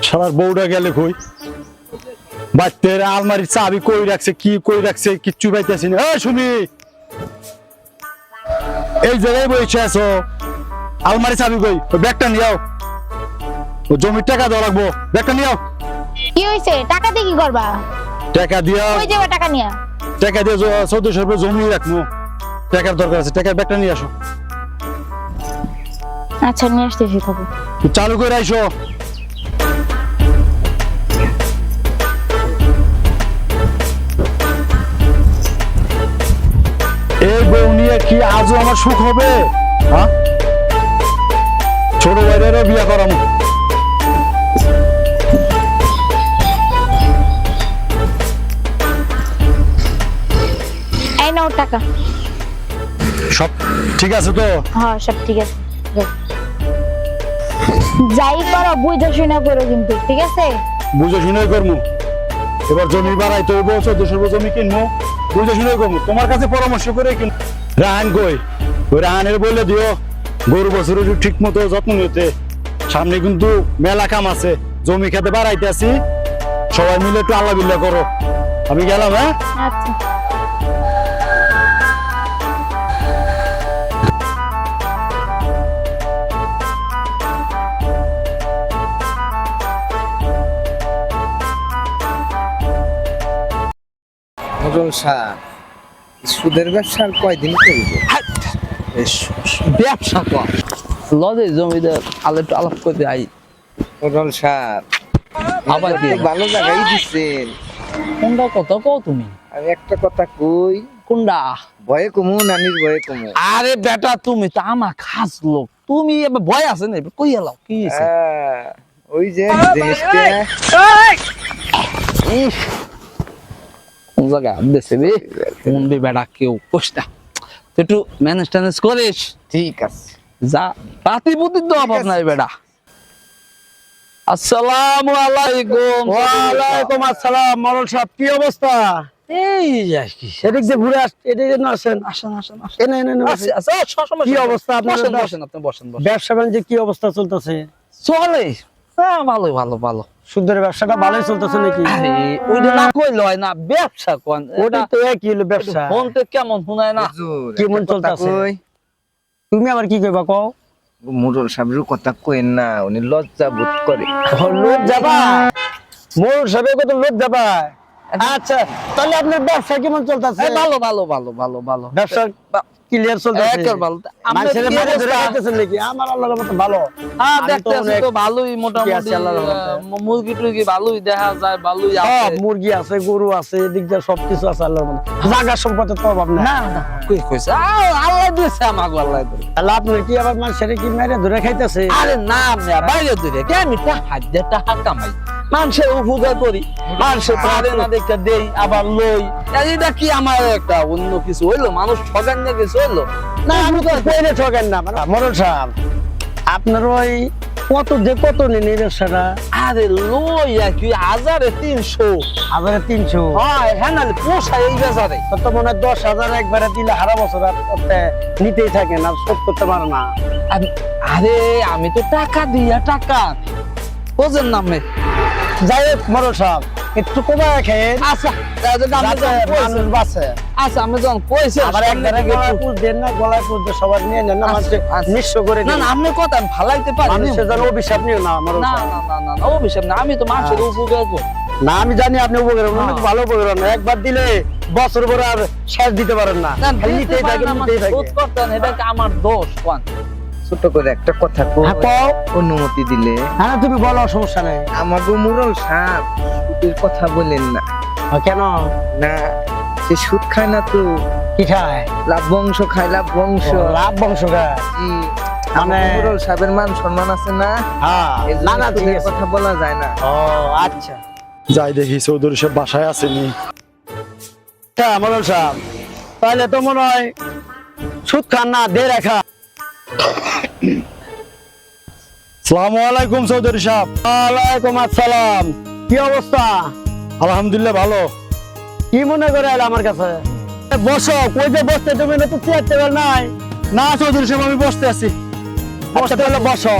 শালার বউটা গেলে কই বাইতের আলমারির চাবি কই রাখছে কি কই রাখছে কিচ্ছু পাইতেছি না। এই সুমি, এই জায়গায় বসে আছো, আলমারি চাবি কই? ওই ব্যাগটা নিয়ে আও, ও জমির টাকা দেওয়া লাগবো, ব্যাগটা নিয়ে আও। কি হইছে? টাকা দিয়ে কি করবা? টাকা দিয়া, কই যাবে টাকা নিয়া? টাকা দিয়ে 1400 রুপয়ে জমি রাখবো, টাকার দরকার আছে, টাকার ব্যাগটা নিয়ে আসো। আচ্ছা নিয়ে আসতেছি তবে। চালু করে আইসো। এই বউ নিয়ে কি আজও আমার সুখ হবে? হ্যাঁ, ছোট ভাইয়েরও বিয়ে করাম। এই নাও টাকা। সব ঠিক আছে তো? হ্যাঁ সব ঠিক আছে। যাই করো বুঝে শুনে করো কিন্তু, ঠিক আছে? বুঝে শুনে করবো। এবার জমি বাড়াইতে হইব, 1400 জমি কিনবো, বুঝে শুনে করবো। তোমার কাছে পরামর্শ করে কিন। রাহান কই? ওই রাহানের বলে দিও গরু বছর ঠিক মতো যত্ন নিতে। সামনে কিন্তু মেলা কাম আছে, জমি খেতে বাড়াইতে আছি, সবাই মিলে একটু আল্লাহ বিল্লাহ করো। আমি গেলাম। হ্যাঁ আচ্ছা। মোটর সার সুদের ব্যবসা আর কয়দিন করবো? ব্যবসা কর লদে জমিদার একটু আলাপ করতে আই। মোটর সার আবার কি ভালো জায়গায় দিচ্ছেন। কোনটা কথা কও তুমি? আমি একটা কথা কই, কোনটা? ভয়ে কমু নানির ভয়ে কমু। আরে বেটা তুমি তো আমার খাস লোক, তুমি এবার ভয় আছে না? এবার কই এলাও কি হইছে? ওই যে জিনিসটা ইস, কোন জায়গা দেশে রে কোন বে বেটা কেউ কোষ্টা তুই একটু ম্যানেজ ট্যানেজ করিস। ঠিক আছে, যা পাতি বুদ্ধি তো অভাব নাই বেটা। আসসালামু আলাইকুম। ওয়ালাইকুম আসসালাম। মরল সাহেব, কি অবস্থা? এই যাই কি এদিক দিয়ে ঘুরে এদিকে আসেন। আসেন আসেন আসেন। এনে এনে আচ্ছা আচ্ছা সমস্যা কি অবস্থা আপনার? বসেন বসেন আপনি বসেন বসেন। ব্যবসা বাণিজ্য কি অবস্থা চলতেছে? চলে হ্যাঁ ভালো ভালো ভালো। সুদের ব্যবসাটা ভালোই চলতেছে নাকি? আরে ওইটা না কইলে হয় না, ব্যবসা কোন ওটা তো একই হলো ব্যবসা। ফোনতে কেমন শোনায় না? হুজুর, কেমন একটা কথা চলতেছে? কই, তুমি আবার কি কইবা কও? মোটর সাহেবের কথা কইেন না, উনি লজ্জা বোধ করে। লোড যাবা মোর সবে কত লোড যাবা। আচ্ছা তাহলে আপনার ব্যবসা কেমন চলতেছে? এই ভালো ভালো ভালো ভালো ভালো ব্যবসা ক্লিয়ার চলতেছে? একের ভালো। মানুষের আপনার কি মাঝে ধরে অবস্থা? খাইতেছেন নাকি? আমার আল্লাহর মতো ভালো। হ্যাঁ আমি দেখতে তো আছি অনেক তো ভালোই, আছি মোটামুটি আল্লাহর রহমতে। মুরগি টুরগি ভালোই দেখা যায়, ভালোই সব আছে। মুরগি আছে, গরু আছে, এদিক দিয়ে সবকিছু আছে আল্লাহর মতো। জায়গা সম্পদের তো অভাব নাই। না না কই কইছে আল্লাহ দিয়েছে আমাকে, আল্লাহ দিয়েছে। তাহলে আপনার কি আবার মানুষের কি মেরে ধরে খাইতেছে? আরে না মিয়া বাইরে দূরে কে আমি টাকা কামাই, মানুষের উপকার করি, মানুষের পারে না দেখে দেই আবার লই। এটা কি আমার একটা অন্য কিছু হইলো? মানুষ ঠগান না কিছু হইলো? না আমি তো কইলে ঠকেন না। মানে মরল সাহেব, আপনার ওই কত নেন এই ব্যবসাটা? আরে লই কি 1300? 1300? হয় হ্যাঁ নাহলে পোষায় এই বাজারে। তত মনে হয় 10,000 একবারে দিলে সারা বছর আর নিতেই থাকেন, আর শোধ করতে পারে না। আরে আমি তো টাকা দিয়া টাকা বোঝেন না আপনি। যাই হোক মরল সাহেব, একটু কমায় রাখেন। আচ্ছা মানুষ বাঁচে। আচ্ছা আমি যখন কইছি আবার একবারে গলায় পুষ দেন না, গলায় পুষ দিয়ে সবার নিয়ে নেন না, মানুষকে নিঃস্ব করে না দেন। না আপনি কথা আমি ফালাইতে পারি মানুষের যেন অভিশাপ নিও না মরল না সাহেব। না না না না অভিশাপ না, আমি তো মানুষের উপকার করি। না আমি জানি আপনি উপকার করেন, অনেক ভালো উপকার করেন। একবার দিলে বছর ভরে আর শেষ দিতে পারেন না, না খালি দিতে নিতেই পারি থাকে না, নিতেই থাকে। শোধ করতে হয় না, এটা কি আমার দোষ কোন? ছোট করে একটা কথা কই, হ্যাঁ, কও। অনুমতি দিলে। হ্যাঁ তুমি বলো, সমস্যা নেই। আমাগো মোড়ল সাহেব সুদের কথা বলেন না। কেন? না সে সুদ খায় না তো, কি খায়? লাভ বংশ খায়, লাভ বংশ। লাভ বংশ খায়? জি, মানে- মোড়ল সাহেবের মান সম্মান আছে না, হ্যাঁ, এজন্য না না ঠিক সুদের আছে। কথা বলা যায় না। ও আচ্ছা, যাই দেখি চৌধুরী সাহেব বাসায় আসেনি। হ্যাঁ মরল সাহেব, তাহলে তো মনে হয় সুদ খান না, দে রাখা। আসসালামু আলাইকুম চৌধুরী সাহেব। ওয়ালাইকুম আসসালাম। কি অবস্থা? আলহামদুলিল্লাহ ভালো। কি মনে করে এলে আমার কাছে? বসো। কই যে বসতে, তুমি না তো চেয়ার টেবিল নাই? না চৌধুরী সাহেব আমি বসতে আছি। বসতে হলে বসো।